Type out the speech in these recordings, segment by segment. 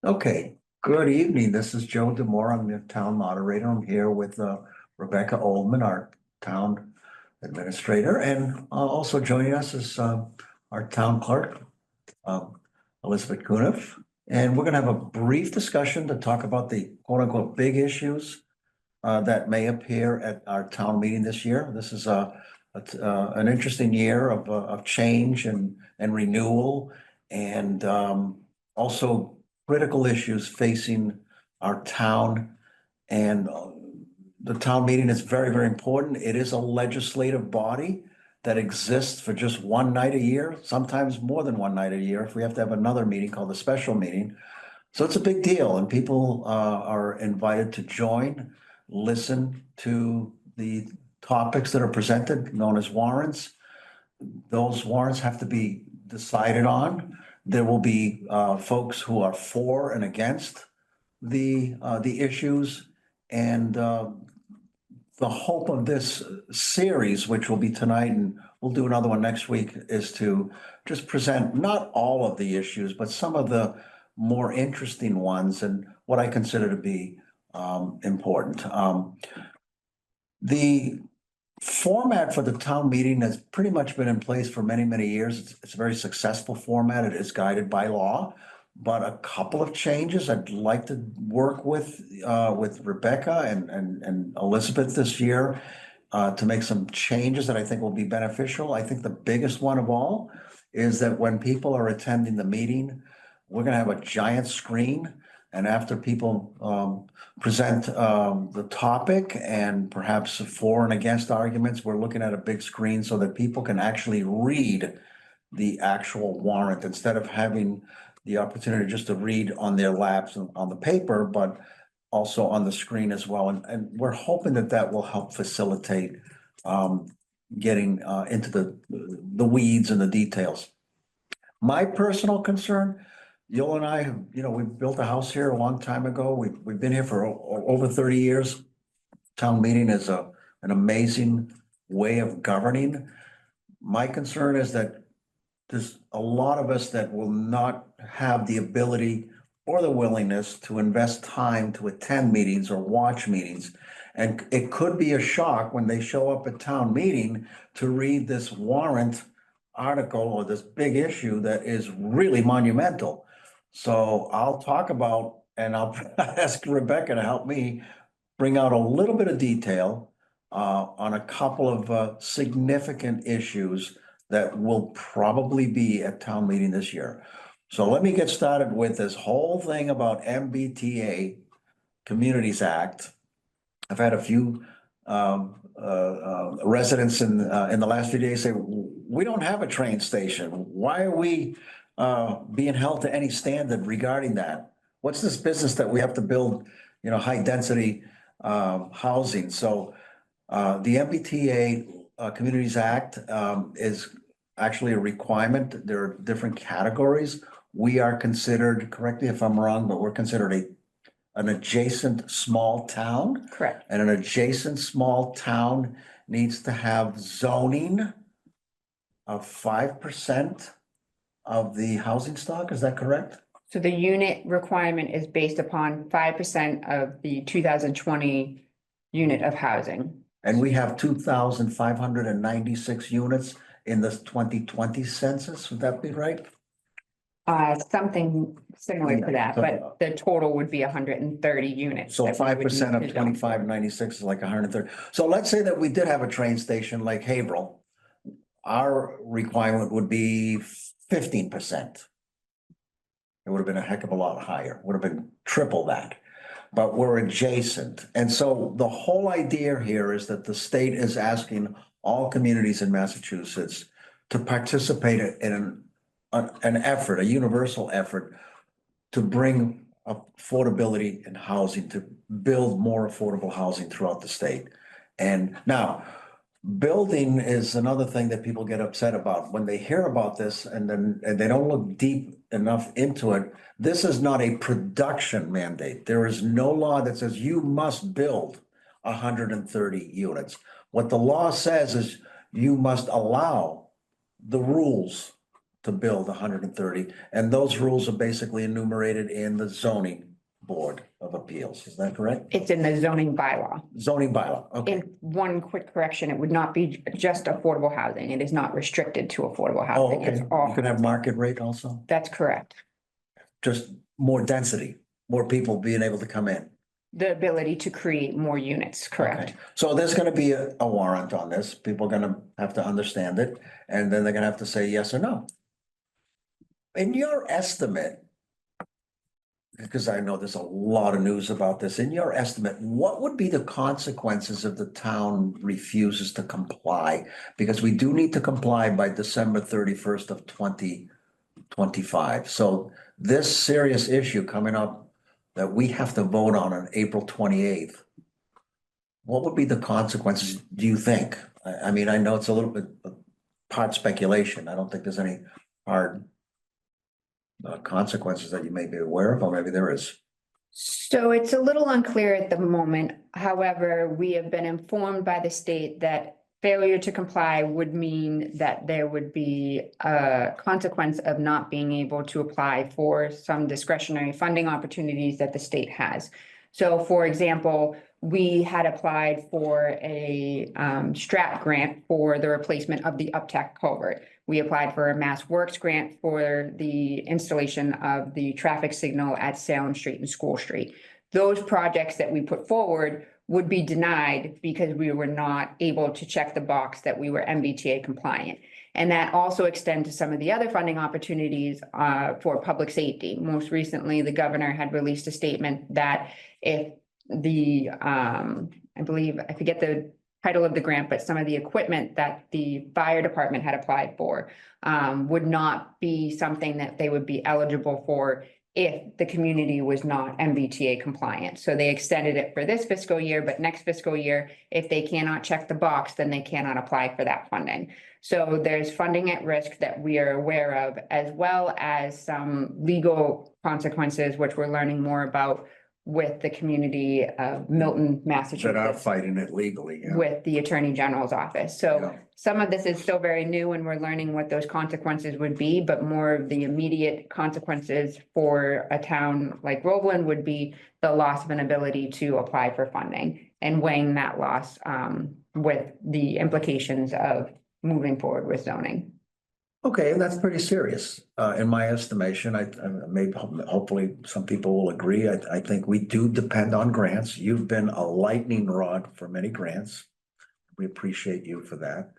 Okay, good evening. This is Joe Demore. I'm the town moderator. I'm here with Rebecca Oldman, our town administrator, and also joining us is our town clerk, um, Elizabeth Cuniff. And we're gonna have a brief discussion to talk about the quote unquote big issues that may appear at our town meeting this year. This is an interesting year of change and renewal and also critical issues facing our town. And the town meeting is very, very important. It is a legislative body that exists for just one night a year, sometimes more than one night a year if we have to have another meeting called a special meeting. So it's a big deal, and people are invited to join, listen to the topics that are presented, known as warrants. Those warrants have to be decided on. There will be folks who are for and against the issues. And the hope of this series, which will be tonight, and we'll do another one next week, is to just present not all of the issues, but some of the more interesting ones and what I consider to be important. The format for the town meeting has pretty much been in place for many, many years. It's a very successful format. It is guided by law, but a couple of changes I'd like to work with Rebecca and Elizabeth this year to make some changes that I think will be beneficial. I think the biggest one of all is that when people are attending the meeting, we're gonna have a giant screen, and after people present the topic and perhaps for and against arguments, we're looking at a big screen so that people can actually read the actual warrant instead of having the opportunity just to read on their laps on the paper, but also on the screen as well. And we're hoping that that will help facilitate getting into the weeds and the details. My personal concern, Yoel and I have, we built a house here a long time ago. We've been here for over 30 years. Town meeting is an amazing way of governing. My concern is that there's a lot of us that will not have the ability or the willingness to invest time to attend meetings or watch meetings. And it could be a shock when they show up at town meeting to read this warrant article or this big issue that is really monumental. So I'll talk about, and I'll ask Rebecca to help me bring out a little bit of detail on a couple of significant issues that will probably be at town meeting this year. So let me get started with this whole thing about MBTA Communities Act. I've had a few residents in the last few days say, we don't have a train station. Why are we being held to any standard regarding that? What's this business that we have to build, high density housing? So the MBTA Communities Act is actually a requirement. There are different categories. We are considered, correct me if I'm wrong, but we're considered an adjacent small town. Correct. And an adjacent small town needs to have zoning of 5% of the housing stock. Is that correct? So the unit requirement is based upon 5% of the 2020 unit of housing. And we have 2,596 units in the 2020 census. Would that be right? Something similar to that, but the total would be 130 units. So that we would 5% need of to zone. 2596 is like 130. So let's say that we did have a train station like Haverhill. Our requirement would be 15%. It would have been a heck of a lot higher, would have been triple that, but we're adjacent. And so the whole idea here is that the state is asking all communities in Massachusetts to participate in an effort, a universal effort to bring affordability in housing, to build more affordable housing throughout the state. And now, building is another thing that people get upset about when they hear about this and they don't look deep enough into it. This is not a production mandate. There is no law that says you must build 130 units. What the law says is you must allow the rules to build 130, and those rules are basically enumerated in the zoning board of appeals, is that correct? It's in the zoning bylaw. Zoning bylaw, okay, And one quick correction, it would not be just affordable housing. It is not restricted to affordable oh, housing. okay, It's you all, could have market rate also, that's correct. just more density, more people being able to come in. The ability to create more units, correct? Okay. So there's gonna be a warrant on this, people are gonna have to understand it, and then they're gonna have to say yes or no. In your estimate, because I know there's a lot of news about this, in your estimate, what would be the consequences if the town refuses to comply? Because we do need to comply by December 31st of 2025. So this serious issue coming up that we have to vote on April 28th. What would be the consequences, do you think? I mean, I know it's a little bit part speculation. I don't think there's any hard consequences that you may be aware of, or maybe there is. So it's a little unclear at the moment. However, we have been informed by the state that failure to comply would mean that there would be a consequence of not being able to apply for some discretionary funding opportunities that the state has. So for example, we had applied for a STRAP grant for the replacement of the Uptack culvert. We applied for a Mass Works grant for the installation of the traffic signal at Salem Street and School Street. Those projects that we put forward would be denied because we were not able to check the box that we were MBTA compliant. And that also extends to some of the other funding opportunities for public safety. Most recently, the governor had released a statement that if the, I believe, I forget the title of the grant, but some of the equipment that the fire department had applied for would not be something that they would be eligible for if the community was not MBTA compliant. So they extended it for this fiscal year, but next fiscal year, if they cannot check the box, then they cannot apply for that funding. So there's funding at risk that we are aware of, as well as some legal consequences, which we're learning more about with the community of Milton, That are Massachusetts, fighting it legally, yeah. with the Attorney General's office. Yeah. So some of this is still very new and we're learning what those consequences would be, but more of the immediate consequences for a town like Groveland would be the loss of an ability to apply for funding and weighing that loss with the implications of moving forward with zoning. Okay, and that's pretty serious, in my estimation. I maybe, hopefully, some people will agree. I think we do depend on grants. You've been a lightning rod for many grants. We appreciate you for that.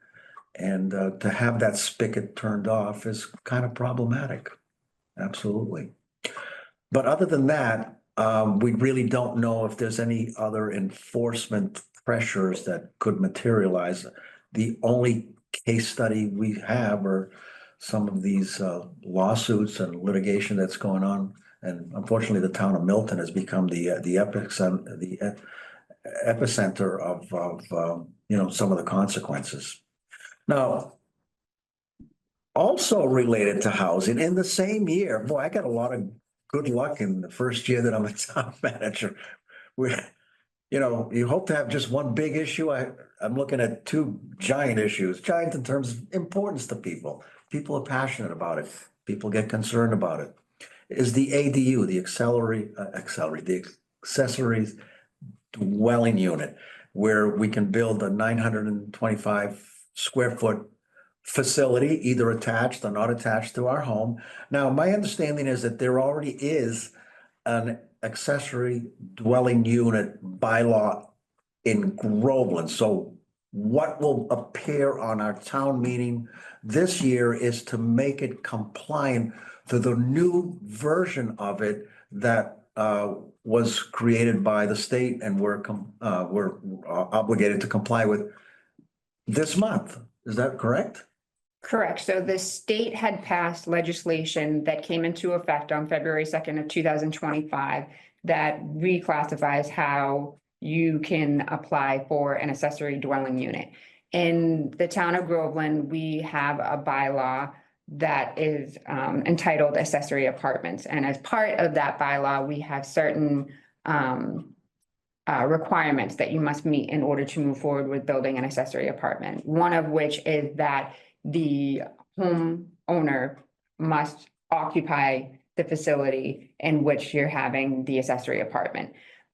And to have that spigot turned off is kind of problematic. Absolutely. But other than that, we really don't know if there's any other enforcement pressures that could materialize. The only case study we have are some of these lawsuits and litigation that's going on. And unfortunately, the town of Milton has become the epicenter of some of the consequences. Now, also related to housing, in the same year, boy, I got a lot of good luck in the first year that I'm a town manager. You hope to have just one big issue. I'm looking at two giant issues, giant in terms of importance to people. People are passionate about it. People get concerned about it. Is the ADU, the accessory dwelling unit, where we can build a 925 square foot facility, either attached or not attached to our home. Now, my understanding is that there already is an accessory dwelling unit bylaw in Groveland. So what will appear on our town meeting this year is to make it compliant to the new version of it that was created by the state and we're obligated to comply with this month. Is that correct? Correct. So the state had passed legislation that came into effect on February 2nd of 2025 that reclassifies how you can apply for an accessory dwelling unit. In the town of Groveland, we have a bylaw that is entitled accessory apartments. And as part of that bylaw, we have certain requirements that you must meet in order to move forward with building an accessory apartment. One of which is that the homeowner must occupy the facility in which you're having the accessory apartment.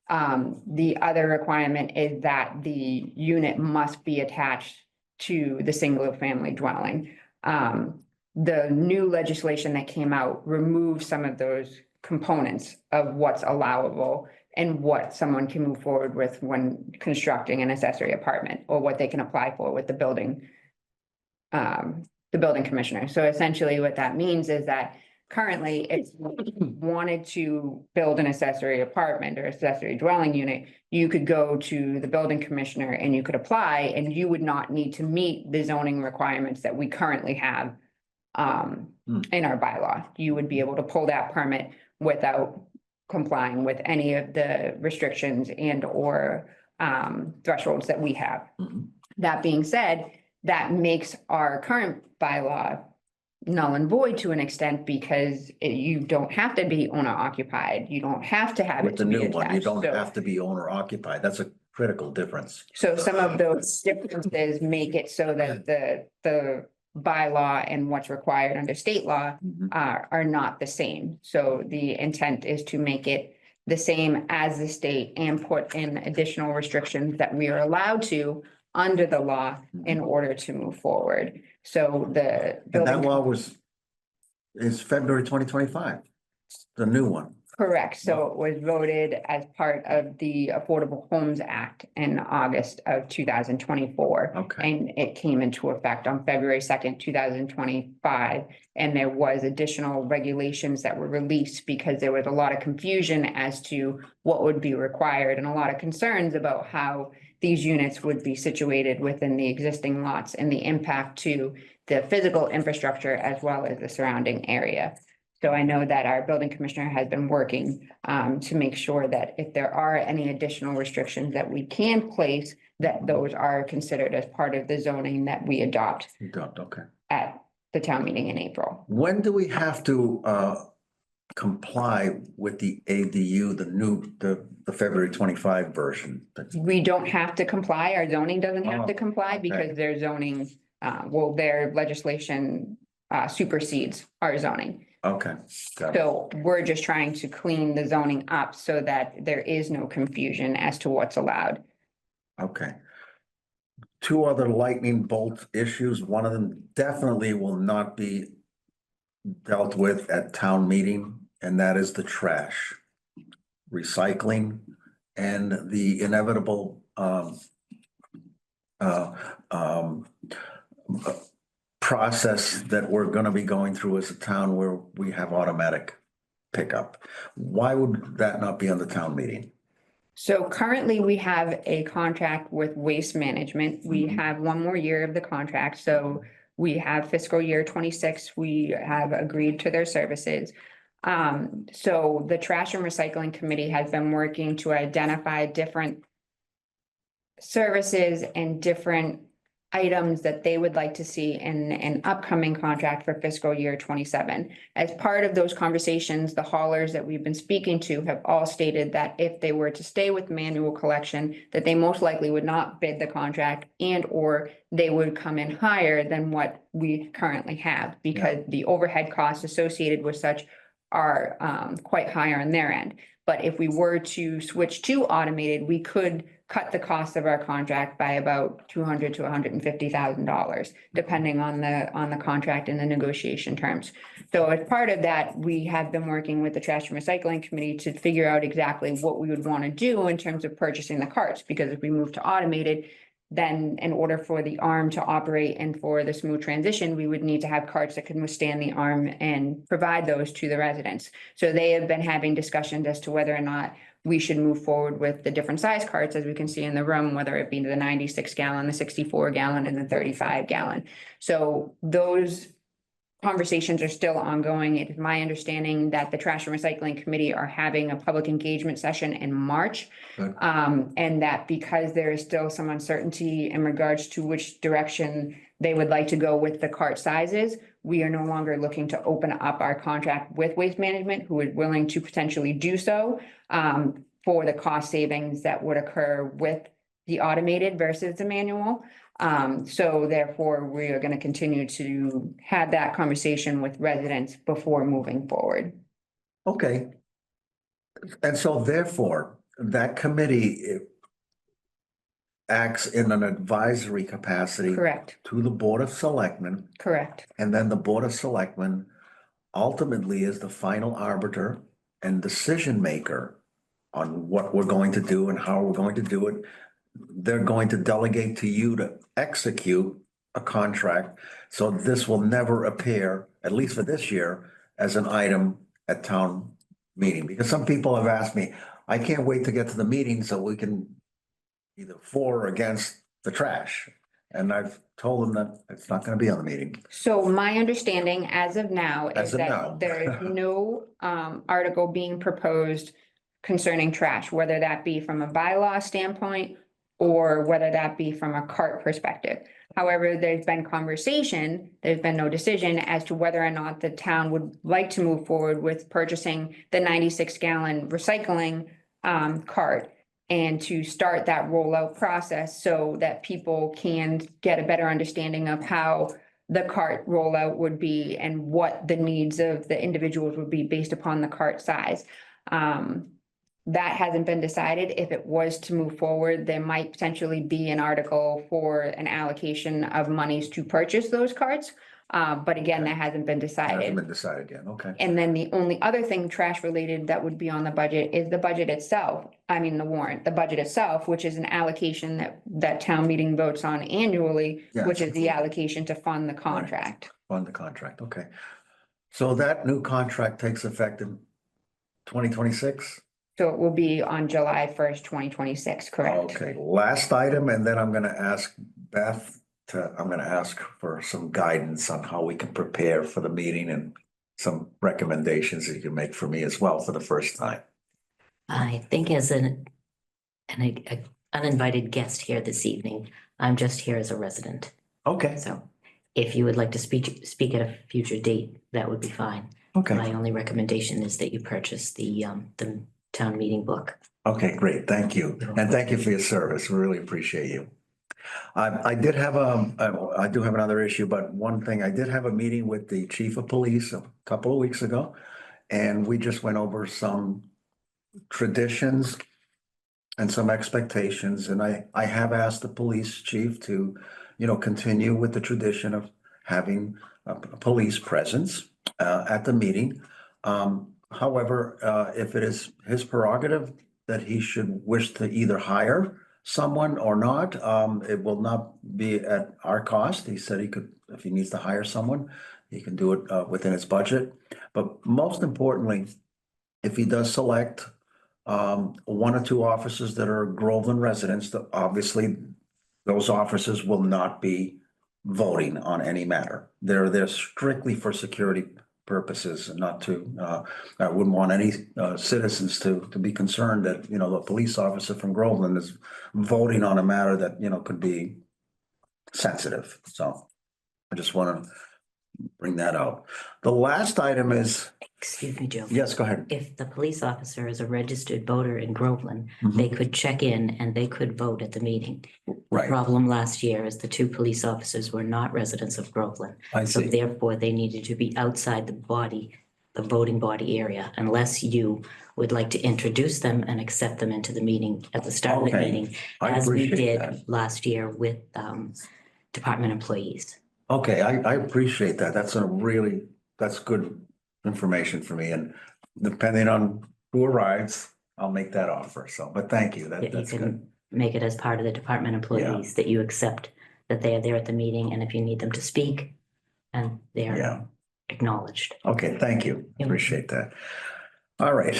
The other requirement is that the unit must be attached to the single family dwelling. The new legislation that came out removed some of those components of what's allowable and what someone can move forward with when constructing an accessory apartment, or what they can apply for with the building commissioner. So essentially what that means is that currently, if you wanted to build an accessory apartment or accessory dwelling unit, you could go to the building commissioner and you could apply, and you would not need to meet the zoning requirements that we currently have in our bylaw. You would be able to pull that permit without complying with any of the restrictions and or thresholds that we have. That being said, that makes our current bylaw null and void to an extent, because you don't have to be owner occupied. You don't have to have it With to the be new one, you attached. don't So- have to be owner occupied. That's a critical difference. So some of those differences make it so that the bylaw and what's required under state law are not the same. So the intent is to make it the same as the state and put in additional restrictions that we are allowed to under the law in order to move forward. So the And that building, law is February 2025, the new one. correct. So it was voted as part of the Affordable Homes Act in August of 2024. Okay. And it came into effect on February 2nd, 2025. And there was additional regulations that were released because there was a lot of confusion as to what would be required, and a lot of concerns about how these units would be situated within the existing lots and the impact to the physical infrastructure as well as the surrounding area. So I know that our building commissioner has been working to make sure that if there are any additional restrictions that we can place, that those are considered as part of the zoning that we adopt You don't, okay. at the town meeting in April. When do we have to comply with the ADU, the February 25 version? We don't have to comply. Our zoning doesn't have to Oh, comply okay. because their zoning, their legislation supersedes our zoning. Okay. Got it. So we're just trying to clean the zoning up so that there is no confusion as to what's allowed. Okay. Two other lightning bolt issues. One of them definitely will not be dealt with at town meeting, and that is the trash, recycling, and the inevitable process that we're gonna be going through as a town where we have automatic pickup. Why would that not be on the town meeting? So currently we have a contract with Waste Management. We Mhm. have one more year of the contract, so we have fiscal year 26. We have agreed to their services. So the Trash and Recycling Committee has been working to identify different services and different items that they would like to see in an upcoming contract for fiscal year 27. As part of those conversations, the haulers that we've been speaking to have all stated that if they were to stay with manual collection, that they most likely would not bid the contract, and or they would come in higher than what we currently have, because the overhead costs associated with such are quite higher on their end. But if we were to switch to automated, we could cut the cost of our contract by about $200,000 to $150,000, depending on the contract and the negotiation terms. So as part of that, we have been working with the Trash and Recycling Committee to figure out exactly what we would want to do in terms of purchasing the carts, because if we move to automated, then in order for the arm to operate and for the smooth transition, we would need to have carts that can withstand the arm and provide those to the residents. So they have been having discussions as to whether or not we should move forward with the different size carts, as we can see in the room, whether it be the 96 gallon, the 64 gallon, and the 35 gallon. So those conversations are still ongoing. It is my understanding that the Trash and Recycling Committee are having a public engagement session in March. Good. And that because there is still some uncertainty in regards to which direction they would like to go with the cart sizes, we are no longer looking to open up our contract with Waste Management, who is willing to potentially do so for the cost savings that would occur with the automated versus the manual. So therefore, we are gonna continue to have that conversation with residents before moving forward. Okay. And so therefore, that committee acts in an advisory capacity Correct, to the Board of Selectmen, correct, and then the Board of Selectmen ultimately is the final arbiter and decision maker on what we're going to do and how we're going to do it. They're going to delegate to you to execute a contract. So this will never appear, at least for this year, as an item at town meeting. Because some people have asked me, I can't wait to get to the meeting so we can either for or against the trash. And I've told them that it's not gonna be on the meeting. so my understanding as of now As is of now. that there is no article being proposed concerning trash, whether that be from a bylaw standpoint or whether that be from a cart perspective. However, there's been conversation, there's been no decision as to whether or not the town would like to move forward with purchasing the 96-gallon recycling cart and to start that rollout process so that people can get a better understanding of how the cart rollout would be and what the needs of the individuals would be based upon the cart size. That hasn't been decided. If it was to move forward, there might potentially be an article for an allocation of monies to purchase those carts. But again, that hasn't been Hasn't decided. been decided yet, okay. And then the only other thing trash related that would be on the budget is the budget itself. I mean, the warrant, the budget itself, which is an allocation that town meeting votes on annually, which Yes. is the allocation to fund the contract. On the contract, okay. So that new contract takes effect in 2026? So it will be on July 1st, 2026, correct? Okay, last item, and then I'm gonna ask Beth I'm gonna ask for some guidance on how we can prepare for the meeting and some recommendations that you can make for me as well for the first time. I think as an uninvited guest here this evening, I'm just here as a resident. Okay, So if you would like to speak at a future date, that would be fine. okay, My only recommendation is that you purchase the town meeting book. okay, great, thank you. And thank you for your service, really appreciate you. I did have I do have another issue, but one thing, I did have a meeting with the chief of police a couple of weeks ago. And we just went over some traditions and some expectations, and I have asked the police chief to, continue with the tradition of having a police presence at the meeting. However, if it is his prerogative that he should wish to either hire someone or not, it will not be at our cost. He said he could, if he needs to hire someone, he can do it within his budget. But most importantly, if he does select one or two officers that are Groveland residents, obviously those officers will not be voting on any matter. They're there strictly for security purposes, and not to, I wouldn't want any citizens to be concerned that, the police officer from Groveland is voting on a matter that, could be sensitive. So I just want to bring that out. The last item is, Excuse me, Joe. yes, go ahead. If the police officer is a registered voter in Groveland, Mhm. they could check in and they could vote at the meeting. The Right, problem last year is the two police officers were not residents of Groveland. I So see. therefore, they needed to be outside the voting body area, unless you would like to introduce them and accept them into the meeting at the start of the Okay, meeting, I as we appreciate did that. last year with department employees. Okay, I appreciate that. That's good information for me, and depending on who arrives, I'll make that offer. So, but thank you. You That's good. can make it as part of the department employees that you accept that they are there at the meeting, and if you need them to speak, and they're Yeah. acknowledged. Okay, thank you. Yeah. Appreciate that. All right,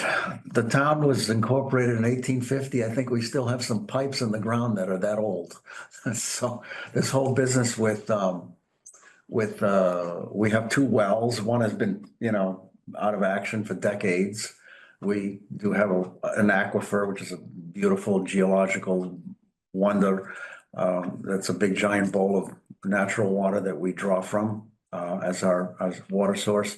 the town was incorporated in 1850. I think we still have some pipes in the ground that are that old. So this whole business we have two wells. One has been, out of action for decades. We do have an aquifer, which is a beautiful geological wonder. That's a big giant bowl of natural water that we draw from as our water source.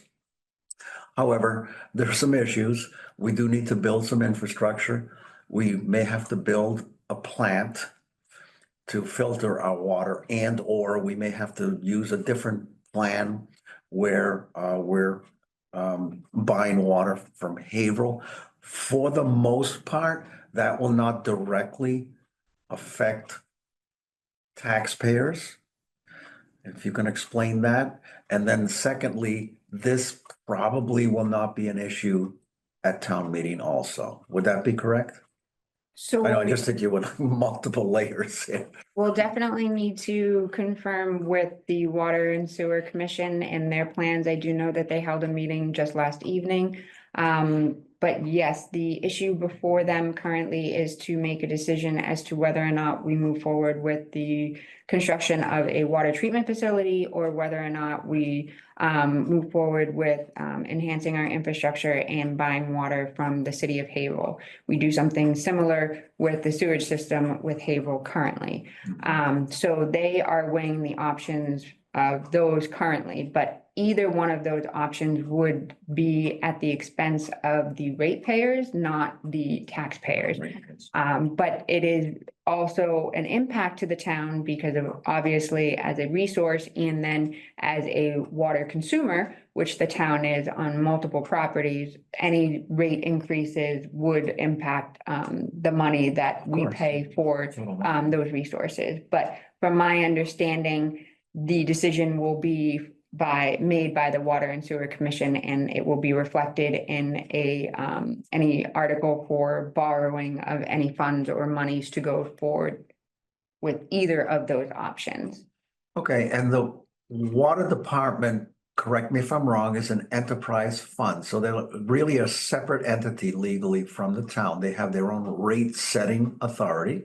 However, there are some issues. We do need to build some infrastructure. We may have to build a plant to filter our water, and or we may have to use a different plan where we're buying water from Haverhill. For the most part, that will not directly affect taxpayers. If you can explain that. And then secondly, this probably will not be an issue at town meeting also. Would that be correct? So I know I just hit you with multiple layers here. we'll definitely need to confirm with the Water and Sewer Commission and their plans. I do know that they held a meeting just last evening. But yes, the issue before them currently is to make a decision as to whether or not we move forward with the construction of a water treatment facility, or whether or not we move forward with enhancing our infrastructure and buying water from the city of Haverhill. We do something similar with the sewage system with Haverhill currently. So they are weighing the options of those currently, but either one of those options would be at the expense of the ratepayers, not the taxpayers. But it is also an impact to the town because of, obviously, as a resource and then as a water consumer, which the town is on multiple properties, any rate increases would impact the money that we course. pay for those resources. But from my understanding, the decision will be made by the Water and Sewer Commission, and it will be reflected in any article for borrowing of any funds or monies to go forward with either of those options. Okay, and the water department, correct me if I'm wrong, is an enterprise fund. So they're really a separate entity legally from the town. They have their own rate setting authority.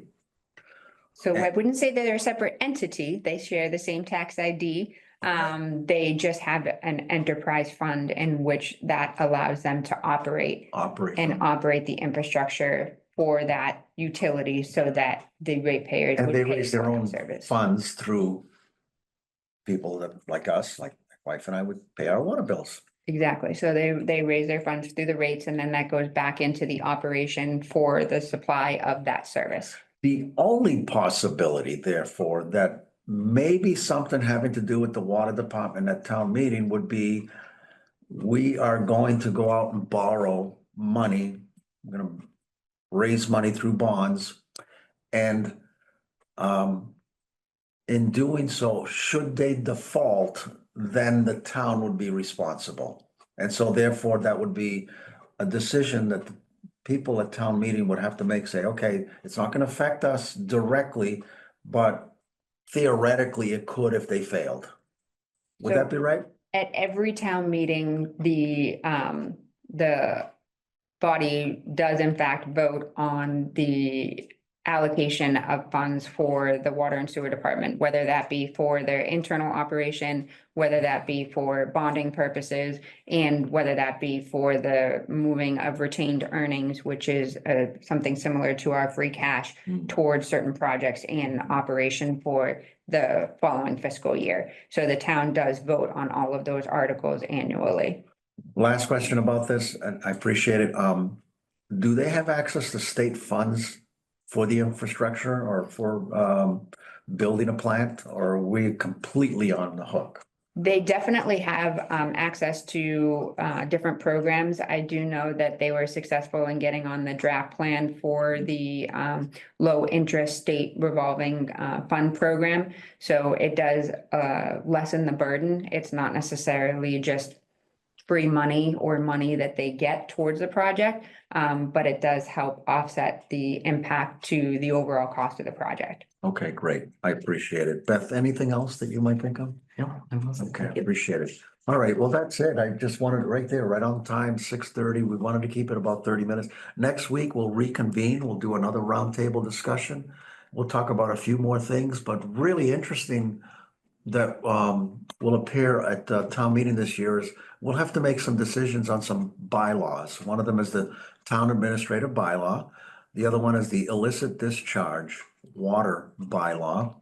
So I wouldn't say that they're a separate entity. They share the same tax ID. They just have an enterprise fund in which that allows them to operate and operate the infrastructure for that utility so that the ratepayers And would they pay raise their for own the service. funds through people that, like us, like my wife and I, would pay our water bills. Exactly. So they raise their funds through the rates, and then that goes back into the operation for the supply of that service. The only possibility, therefore, that maybe something having to do with the water department at town meeting would be, we are going to go out and borrow money. We're gonna raise money through bonds. And in doing so, should they default, then the town would be responsible. And so therefore, that would be a decision that the people at town meeting would have to make, say, okay, it's not gonna affect us directly, but theoretically it could if they failed. Would that be right? At every town meeting, the body does in fact vote on the allocation of funds for the water and sewer department, whether that be for their internal operation, whether that be for bonding purposes, and whether that be for the moving of retained earnings, which is something similar to our free cash towards certain projects in operation for the following fiscal year. So the town does vote on all of those articles annually. Last question about this, and I appreciate it. Do they have access to state funds for the infrastructure or for building a plant, or are we completely on the hook? They definitely have access to different programs. I do know that they were successful in getting on the draft plan for the low interest state revolving fund program. So it does lessen the burden. It's not necessarily just free money or money that they get towards the project, but it does help offset the impact to the overall cost of the project. Okay, great. I appreciate it. Beth, anything else that you might think of? No, I'm all set. Okay, Thank you. appreciate it. All right, well, that's it. I just wanted it right there, right on time, 6:30. We wanted to keep it about 30 minutes. Next week, we'll reconvene. We'll do another roundtable discussion. We'll talk about a few more things, but really interesting that will appear at the town meeting this year is we'll have to make some decisions on some bylaws. One of them is the town administrative bylaw. The other one is the illicit discharge water bylaw.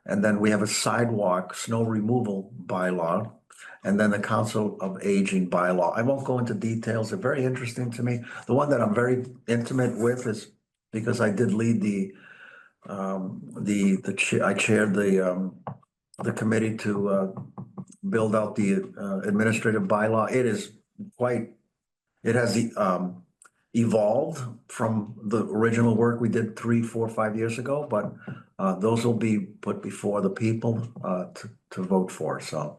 And then we have a sidewalk snow removal bylaw. And then the Council of Aging bylaw. I won't go into details. They're very interesting to me. The one that I'm very intimate with is because I did lead the I chaired the committee to build out the administrative bylaw. It is quite, it has evolved from the original work we did 3, 4, 5 years ago, but those will be put before the people to vote for. So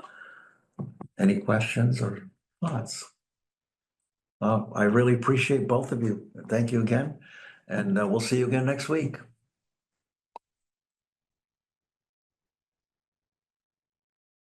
any questions or thoughts? I really appreciate both of you. Thank you again, and we'll see you again next week.